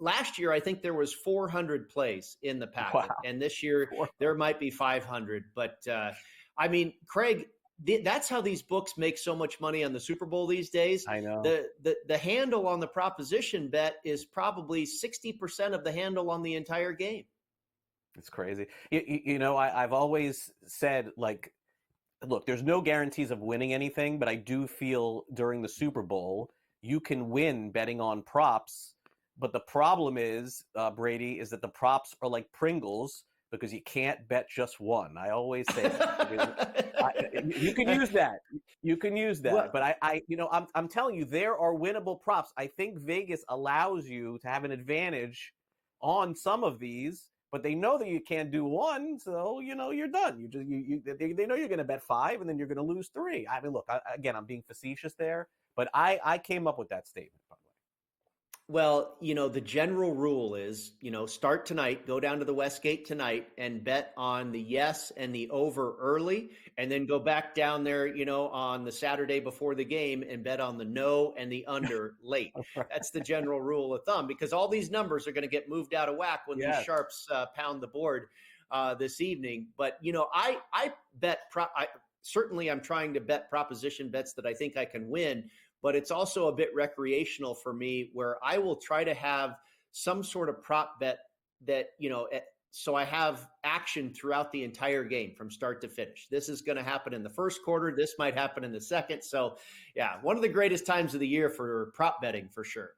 Last year, I think there was 400 plays in the packet, and this year there might be 500. But I mean, Craig, that's how these books make so much money on the Super Bowl these days. I know. The handle on the proposition bet is probably 60% of the handle on the entire game. It's crazy. You know, I've always said, like, look, there's no guarantees of winning anything, but I do feel during the Super Bowl, you can win betting on props. But the problem is, Brady, is that the props are like Pringles because you can't bet just one. I always say that. You can use that. You can use that. Well, but I'm telling you, there are winnable props. I think Vegas allows you to have an advantage on some of these, but they know that you can't do one, so you're done. They know you're going to bet 5, and then you're going to lose 3. I mean, look, again, I'm being facetious there, but I came up with that statement. Well, the general rule is, start tonight, go down to the Westgate tonight and bet on the yes and the over early, and then go back down there, on the Saturday before the game and bet on the no and the under late. That's the general rule of thumb, because all these numbers are going to get moved out of whack when these sharps pound the board this evening. But, I bet, certainly I'm trying to bet proposition bets that I think I can win. But it's also a bit recreational for me, where I will try to have some sort of prop bet that, so I have action throughout the entire game from start to finish. This is going to happen in the first quarter. This might happen in the second. So, yeah, one of the greatest times of the year for prop betting for sure.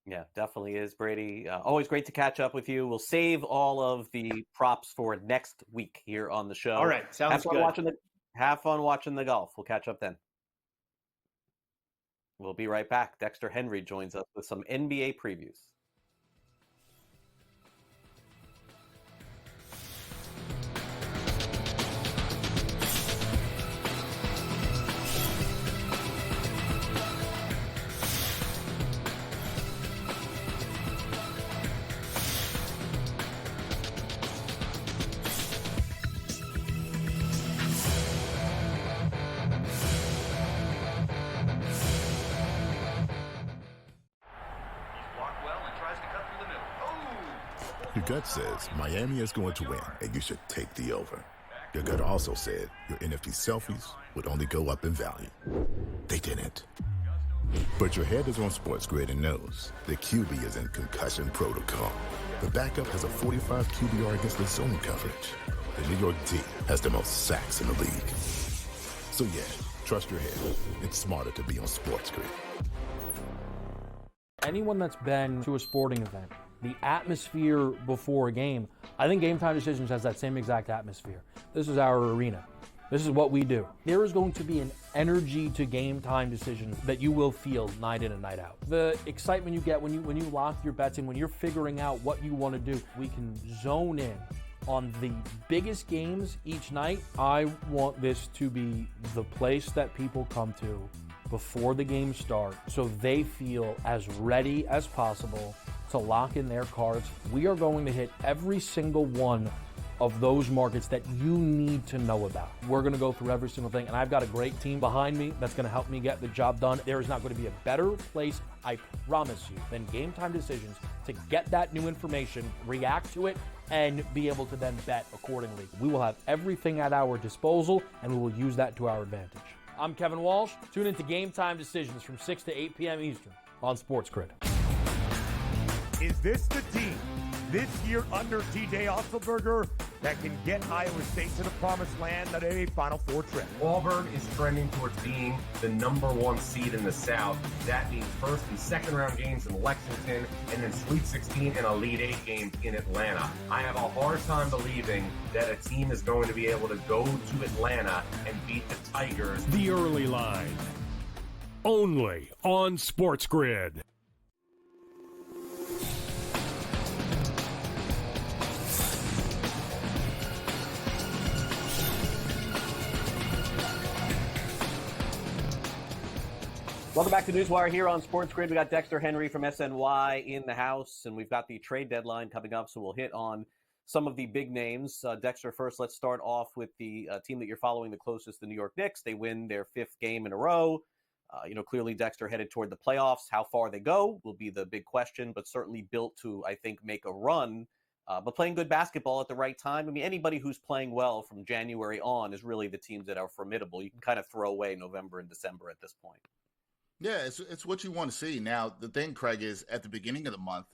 Yeah, definitely is, Brady. Always great to catch up with you. We'll save all of the props for next week here on the show. All right, sounds good. Have fun watching the golf. We'll catch up then. We'll be right back. Dexter Henry joins us with some NBA previews. Your gut says Miami is going to win, and you should take the over. Your gut also said your NFT selfies would only go up in value. They didn't. But your head is on SportsGrid and knows the QB is in concussion protocol. The backup has a 45 QBR against the zone coverage. The New York D has the most sacks in the league. So yeah, trust your head. It's smarter to be on SportsGrid. Anyone that's been to a sporting event, the atmosphere before a game, I think Game Time Decisions has that same exact atmosphere. This is our arena. This is what we do. There is going to be an energy to Game Time Decisions that you will feel night in and night out. The excitement you get when you lock your bets in, when you're figuring out what you want to do, we can zone in on the biggest games each night. I want this to be the place that people come to before the games start so they feel as ready as possible to lock in their cards. We are going to hit every single one of those markets that you need to know about. We're going to go through every single thing, and I've got a great team behind me that's going to help me get the job done. There is not going to be a better place, I promise you, than Game Time Decisions to get that new information, react to it, and be able to then bet accordingly. We will have everything at our disposal, and we will use that to our advantage. I'm Kevin Walsh. Tune into Game Time Decisions from 6 to 8 p.m. Eastern on SportsGrid. Is this the team this year under TJ Otzelberger that can get Iowa State to the promised land at a Final Four trip? Auburn is trending towards being the #1 seed in the South. That means first and second round games in Lexington, and then Sweet 16 and Elite 8 games in Atlanta. I have a hard time believing that a team is going to be able to go to Atlanta and beat the Tigers. The Early Line, only on SportsGrid. Welcome back to NewsWire here on SportsGrid. We got Dexter Henry from SNY in the house, and we've got the trade deadline coming up, so we'll hit on some of the big names. Dexter, first, let's start off with the team that you're following the closest, the New York Knicks. They win their 5th game in a row. Clearly Dexter headed toward the playoffs. How far they go will be the big question, but certainly built to, I think, make a run. But playing good basketball at the right time. I mean, anybody who's playing well from January on is really the teams that are formidable. You can kind of throw away November and December at this point. Yeah, it's what you want to see. Now, the thing, Craig, is at the beginning of the month,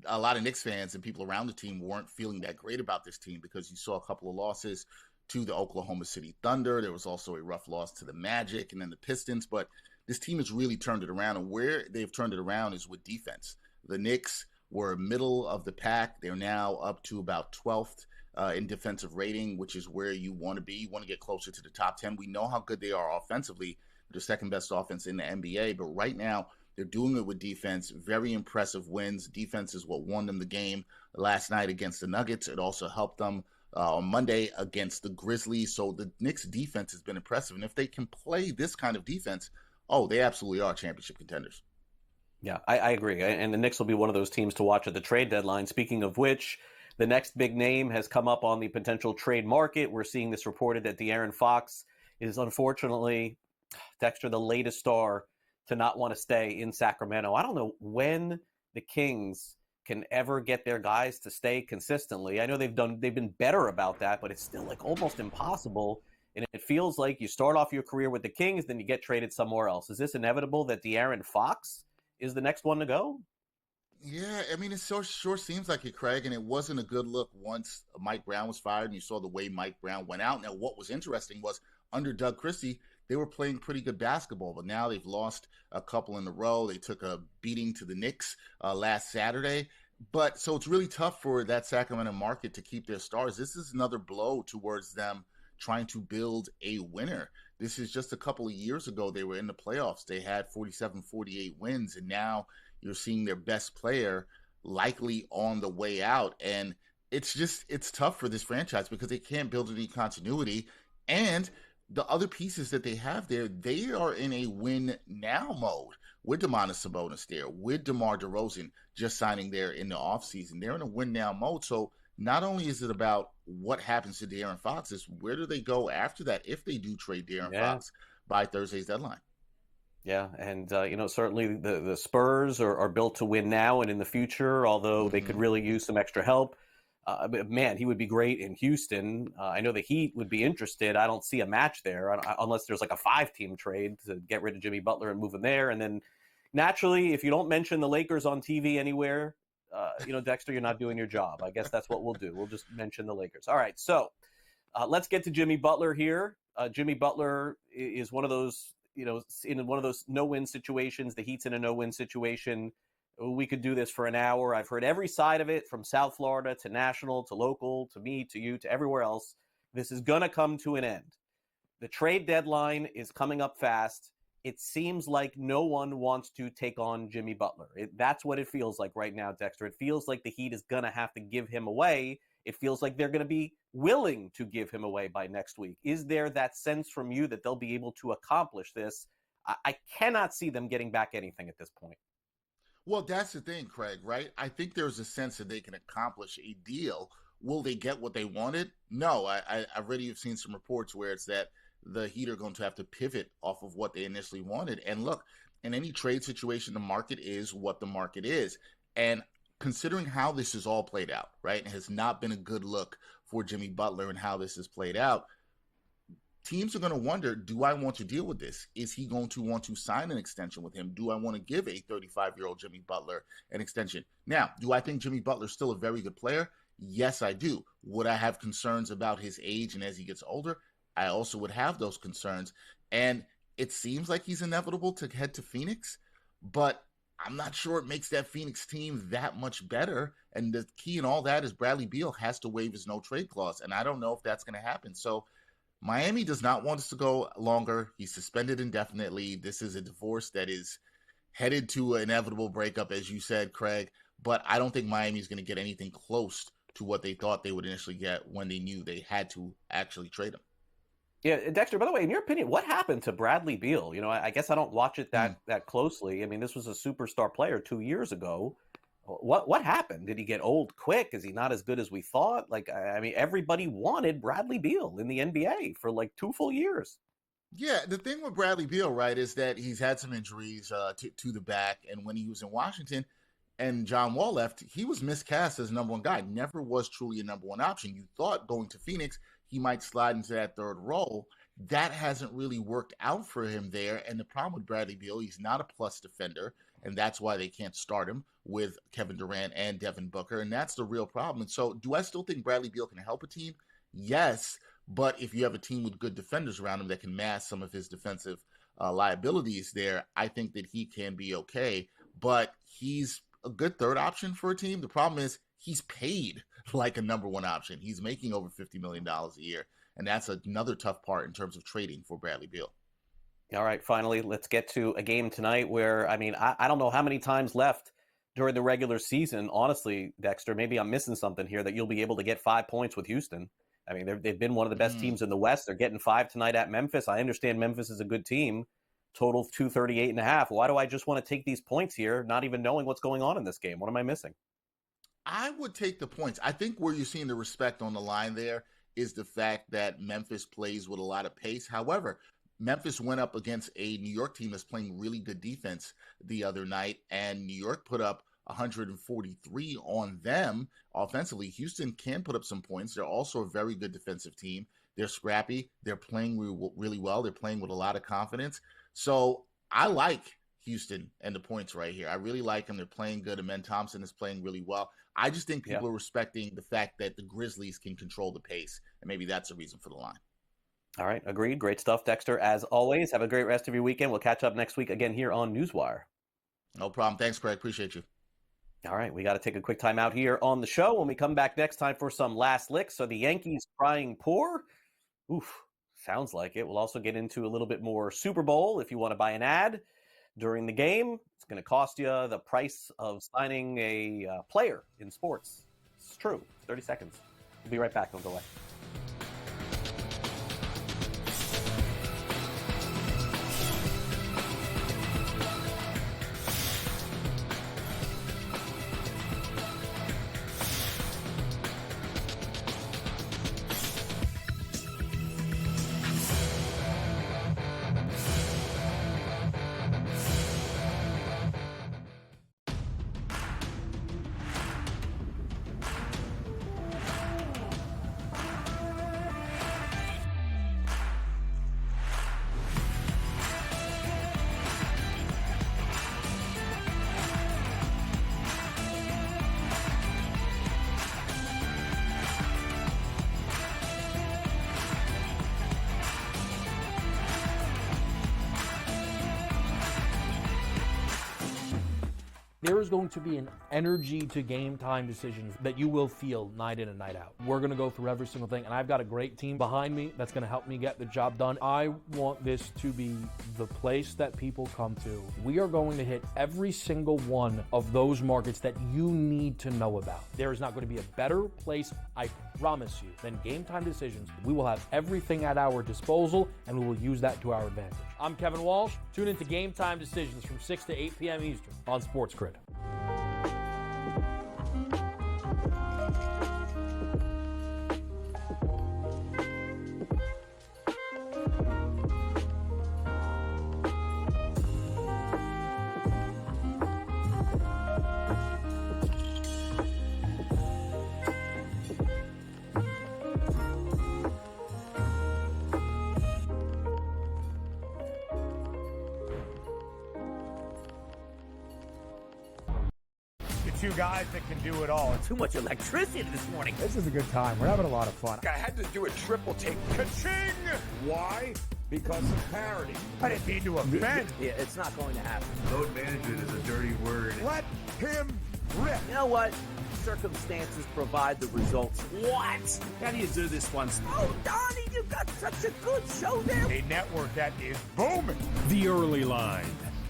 a lot of Knicks fans and people around the team weren't feeling that great about this team because you saw a couple of losses to the Oklahoma City Thunder. There was also a rough loss to the Magic and then the Pistons. But this team has really turned it around, and where they've turned it around is with defense. The Knicks were middle of the pack. They're now up to about 12th in defensive rating, which is where you want to be. You want to get closer to the top 10. We know how good they are offensively. They're second best offense in the NBA, but right now they're doing it with defense. Very impressive wins. Defense is what won them the game last night against the Nuggets. It also helped them on Monday against the Grizzlies. So the Knicks defense has been impressive. And if they can play this kind of defense, they absolutely are championship contenders. Yeah, I agree. And the Knicks will be one of those teams to watch at the trade deadline. Speaking of which, the next big name has come up on the potential trade market. We're seeing this reported that De'Aaron Fox is unfortunately, Dexter, the latest star to not want to stay in Sacramento. I don't know when the Kings can ever get their guys to stay consistently. I know they've been better about that, but it's still like almost impossible. And it feels like you start off your career with the Kings, then you get traded somewhere else. Is this inevitable that De'Aaron Fox is the next one to go? Yeah, I mean, it sure seems like it, Craig, and it wasn't a good look once Mike Brown was fired and you saw the way Mike Brown went out. Now, what was interesting was under Doug Christie, they were playing pretty good basketball, but now they've lost a couple in a row. They took a beating to the Knicks last Saturday. But so it's really tough for that Sacramento market to keep their stars. This is another blow towards them trying to build a winner. This is just a couple of years ago. They were in the playoffs. They had 47-48 wins, and now you're seeing their best player likely on the way out. And it's tough for this franchise because they can't build any continuity. And the other pieces that they have there, they are in a win now mode with Domantas Sabonis there, with DeMar DeRozan just signing there in the offseason. They're in a win now mode. So not only is it about what happens to De'Aaron Fox, is where do they go after that if they do trade De'Aaron Fox by Thursday's deadline? Yeah, and certainly the Spurs are built to win now and in the future, although they could really use some extra help. Man, he would be great in Houston. I know the Heat would be interested. I don't see a match there unless there's like a 5-team trade to get rid of Jimmy Butler and move him there. And then naturally, if you don't mention the Lakers on TV anywhere, Dexter, you're not doing your job. I guess that's what we'll do. We'll just mention the Lakers. All right, so let's get to Jimmy Butler here. Jimmy Butler is one of those, in one of those no-win situations. The Heat's in a no-win situation. We could do this for an hour. I've heard every side of it, from South Florida to national to local to me to you to everywhere else. This is going to come to an end. The trade deadline is coming up fast. It seems like no one wants to take on Jimmy Butler. That's what it feels like right now, Dexter. It feels like the Heat is going to have to give him away. It feels like they're going to be willing to give him away by next week. Is there that sense from you that they'll be able to accomplish this? I cannot see them getting back anything at this point. Well, that's the thing, Craig, right? I think there's a sense that they can accomplish a deal. Will they get what they wanted? No, I already have seen some reports where it's that the Heat are going to have to pivot off of what they initially wanted. And look, in any trade situation, the market is what the market is. And considering how this is all played out, right, it has not been a good look for Jimmy Butler and how this has played out. Teams are going to wonder, do I want to deal with this? Is he going to want to sign an extension with him? Do I want to give a 35-year-old Jimmy Butler an extension? Now, do I think Jimmy Butler's still a very good player? Yes, I do. Would I have concerns about his age and as he gets older? I also would have those concerns. And it seems like he's inevitable to head to Phoenix, but I'm not sure it makes that Phoenix team that much better. And the key in all that is Bradley Beal has to waive his no-trade clause, and I don't know if that's going to happen. So Miami does not want us to go longer. He's suspended indefinitely. This is a divorce that is headed to an inevitable breakup, as you said, Craig. But I don't think Miami is going to get anything close to what they thought they would initially get when they knew they had to actually trade him. Yeah, Dexter, by the way, in your opinion, what happened to Bradley Beal? I guess I don't watch it that closely. I mean, this was a superstar player 2 years ago. What happened? Did he get old quick? Is he not as good as we thought? I mean, everybody wanted Bradley Beal in the NBA for 2 full years. Yeah, the thing with Bradley Beal, right, is that he's had some injuries to the back, and when he was in Washington and John Wall left, he was miscast as number one guy. Never was truly a number one option. You thought going to Phoenix, he might slide into that third role. That hasn't really worked out for him there. And the problem with Bradley Beal, he's not a plus defender, and that's why they can't start him with Kevin Durant and Devin Booker, and that's the real problem. And so do I still think Bradley Beal can help a team? Yes, but if you have a team with good defenders around him that can mask some of his defensive liabilities there, I think that he can be okay. But he's a good third option for a team. The problem is he's paid like a number one option. He's making over $50 million a year, and that's another tough part in terms of trading for Bradley Beal. All right, finally, let's get to a game tonight where, I mean, I don't know how many times left during the regular season, honestly, Dexter, maybe I'm missing something here, that you'll be able to get 5 points with Houston. I mean, they've been one of the best teams in the West. They're getting 5 tonight at Memphis. I understand Memphis is a good team. Total 238.5. Why do I just want to take these points here, not even knowing what's going on in this game? What am I missing? I would take the points. I think where you're seeing the respect on the line there is the fact that Memphis plays with a lot of pace. However, Memphis went up against a New York team that's playing really good defense the other night, and New York put up 143 on them offensively. Houston can put up some points. They're also a very good defensive team. They're scrappy. They're playing really well. They're playing with a lot of confidence. So I like Houston and the points right here. I really like them. They're playing good. Amen Thompson is playing really well. I just think people are respecting the fact that the Grizzlies can control the pace, and maybe that's a reason for the line. All right, agreed. Great stuff, Dexter. As always, have a great rest of your weekend. We'll catch up next week again here on NewsWire. No problem. Thanks, Craig. Appreciate you. All right, we got to take a quick time out here on the show. When we come back next time for some last licks. So the Yankees crying poor. Oof, sounds like it. We'll also get into a little bit more Super Bowl. If you want to buy an ad during the game, it's going to cost you the price of signing a player in sports. It's true. 30 seconds. We'll be right back. Don't go away. There is going to be an energy to game time decisions that you will feel night in and night out. We're going to go through every single thing, and I've got a great team behind me that's going to help me get the job done. I want this to be the place that people come to. We are going to hit every single one of those markets that you need to know about. There is not going to be a better place, I promise you, than Game Time Decisions. We will have everything at our disposal, and we will use that to our advantage. I'm Kevin Walsh. Tune into Game Time Decisions from 6 to 8 p.m. Eastern on SportsGrid. Two guys that can do it all. Too much electricity this morning. This is a good time. We're having a lot of fun. I had to do a triple take. Ka-ching! Why? Because of parity. I didn't mean to offend. Yeah, it's not going to happen. Load management is a dirty word. Let him rip. You know what? Circumstances provide the results. What? How do you do this one? Oh, Donnie, you've got such a good show there. A network that is booming. The Early Line,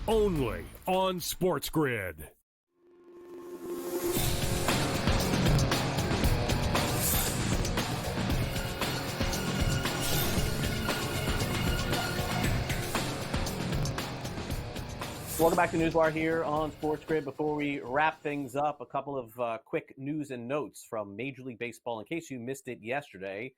only on SportsGrid. Welcome back to NewsWire here on SportsGrid. Before we wrap things up, a couple of quick news and notes from Major League Baseball. In case you missed it yesterday,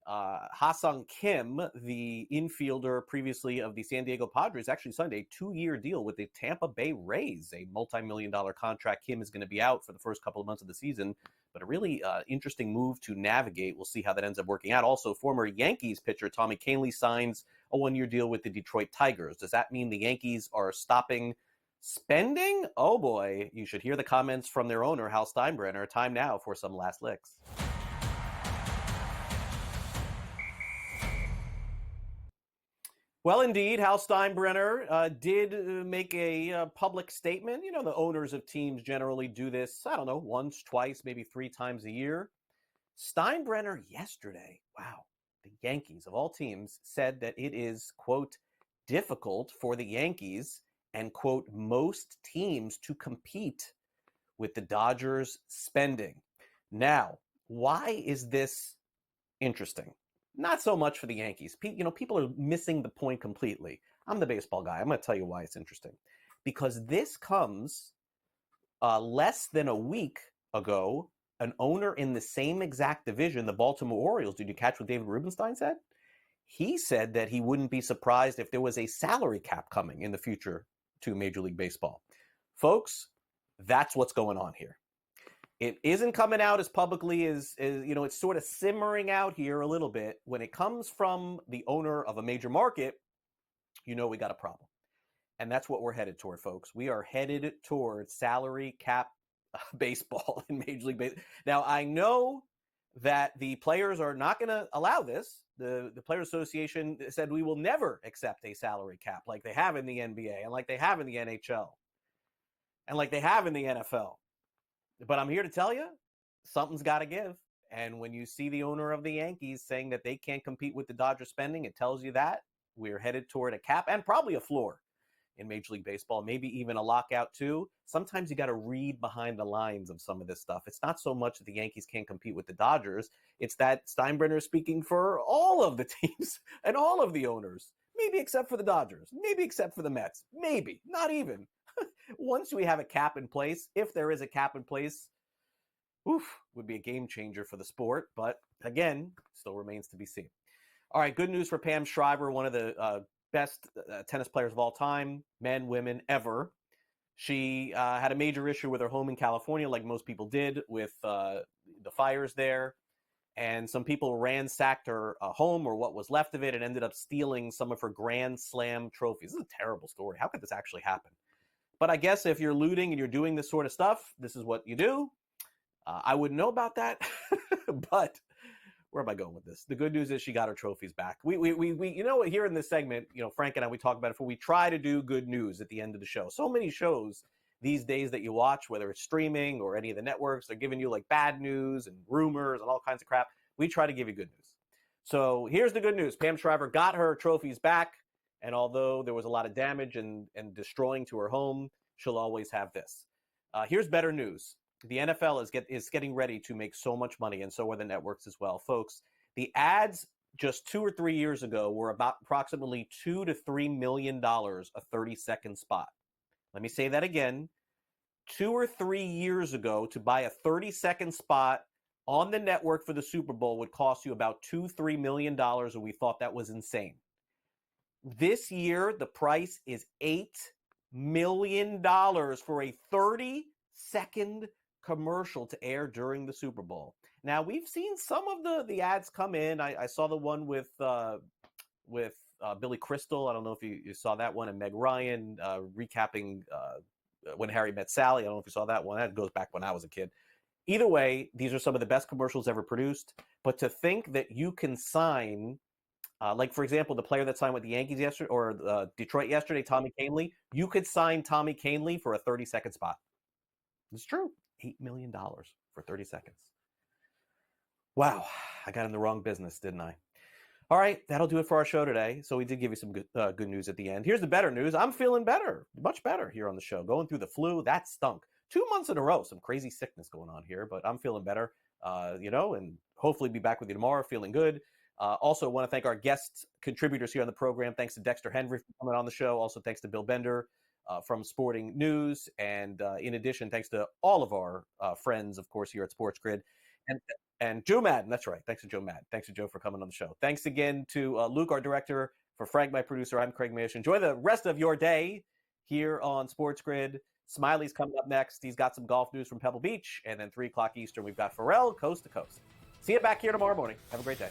Ha-Sung Kim, the infielder previously of the San Diego Padres, actually signed a 2-year deal with the Tampa Bay Rays, a multi-million-dollar contract. Kim is going to be out for the first couple of months of the season, but a really interesting move to navigate. We'll see how that ends up working out. Also, former Yankees pitcher Tommy Kahnle signs a 1-year deal with the Detroit Tigers. Does that mean the Yankees are stopping spending? Oh boy, you should hear the comments from their owner, Hal Steinbrenner. Time now for some last licks. Well, indeed, Hal Steinbrenner did make a public statement. You know, the owners of teams generally do this, I don't know, once, twice, maybe 3 times a year. Steinbrenner yesterday, wow, the Yankees of all teams said that it is, quote, difficult for the Yankees and, quote, most teams to compete with the Dodgers spending. Now, why is this interesting? Not so much for the Yankees. People are missing the point completely. I'm the baseball guy. I'm going to tell you why it's interesting. Because this comes less than a week ago, an owner in the same exact division, the Baltimore Orioles, did you catch what David Rubenstein said? He said that he wouldn't be surprised if there was a salary cap coming in the future to Major League Baseball. Folks, that's what's going on here. It isn't coming out as publicly as it's sort of simmering out here a little bit. When it comes from the owner of a major market, we got a problem. And that's what we're headed toward, folks. We are headed toward salary cap baseball in Major League Baseball. Now, I know that the players are not going to allow this. The Players Association said we will never accept a salary cap like they have in the NBA and like they have in the NHL and like they have in the NFL. But I'm here to tell you, something's got to give. And when you see the owner of the Yankees saying that they can't compete with the Dodgers spending, it tells you that we're headed toward a cap and probably a floor in Major League Baseball, maybe even a lockout too. Sometimes you got to read behind the lines of some of this stuff. It's not so much that the Yankees can't compete with the Dodgers. It's that Steinbrenner is speaking for all of the teams and all of the owners, maybe except for the Dodgers, maybe except for the Mets, maybe, not even. Once we have a cap in place, if there is a cap in place, would be a game changer for the sport. But again, still remains to be seen. All right, good news for Pam Shriver, one of the best tennis players of all time, men, women, ever. She had a major issue with her home in California, like most people did, with the fires there. And some people ransacked her home or what was left of it and ended up stealing some of her Grand Slam trophies. This is a terrible story. How could this actually happen? But I guess if you're looting and you're doing this sort of stuff, this is what you do. I wouldn't know about that, but where am I going with this? The good news is she got her trophies back. We here in this segment, Frank and I, we talk about it before. We try to do good news at the end of the show. So many shows these days that you watch, whether it's streaming or any of the networks, they're giving you like bad news and rumors and all kinds of crap. We try to give you good news. So here's the good news. Pam Shriver got her trophies back. And although there was a lot of damage and destroying to her home, she'll always have this. Here's better news. The NFL is getting ready to make so much money, and so are the networks as well. Folks, the ads just 2 or 3 years ago were about approximately $2 to $3 million a 30-second spot. Let me say that again. 2 or 3 years ago, to buy a 30-second spot on the network for the Super Bowl would cost you about $2-3 million, and we thought that was insane. This year, the price is $8 million for a 30-second commercial to air during the Super Bowl. Now, we've seen some of the ads come in. I saw the one with Billy Crystal. I don't know if you saw that one, and Meg Ryan recapping When Harry Met Sally. I don't know if you saw that one. That goes back when I was a kid. Either way, these are some of the best commercials ever produced. But to think that you can sign... like, for example, the player that signed with the Yankees yesterday or Detroit yesterday, Tommy Kahnle, you could sign Tommy Kahnle for a 30-second spot. It's true. $8 million for 30 seconds. Wow. I got in the wrong business, didn't I? All right. That'll do it for our show today. So we did give you some good news at the end. Here's the better news. I'm feeling better, much better here on the show. Going through the flu, that stunk. 2 months in a row, some crazy sickness going on here, but I'm feeling better, and hopefully be back with you tomorrow feeling good. Also want to thank our guest contributors here on the program. Thanks to Dexter Henry for coming on the show. Also, thanks to Bill Bender from Sporting News. And in addition, thanks to all of our friends, of course, here at SportsGrid. And Joe Madden, that's right. Thanks to Joe Madden. Thanks to Joe for coming on the show. Thanks again to Luke, our director. For Frank, my producer, I'm Craig Mish. Enjoy the rest of your day here on SportsGrid. Smiley's coming up next. He's got some golf news from Pebble Beach. And then 3 o'clock Eastern, we've got Pharrell Coast to Coast. See you back here tomorrow morning. Have a great day.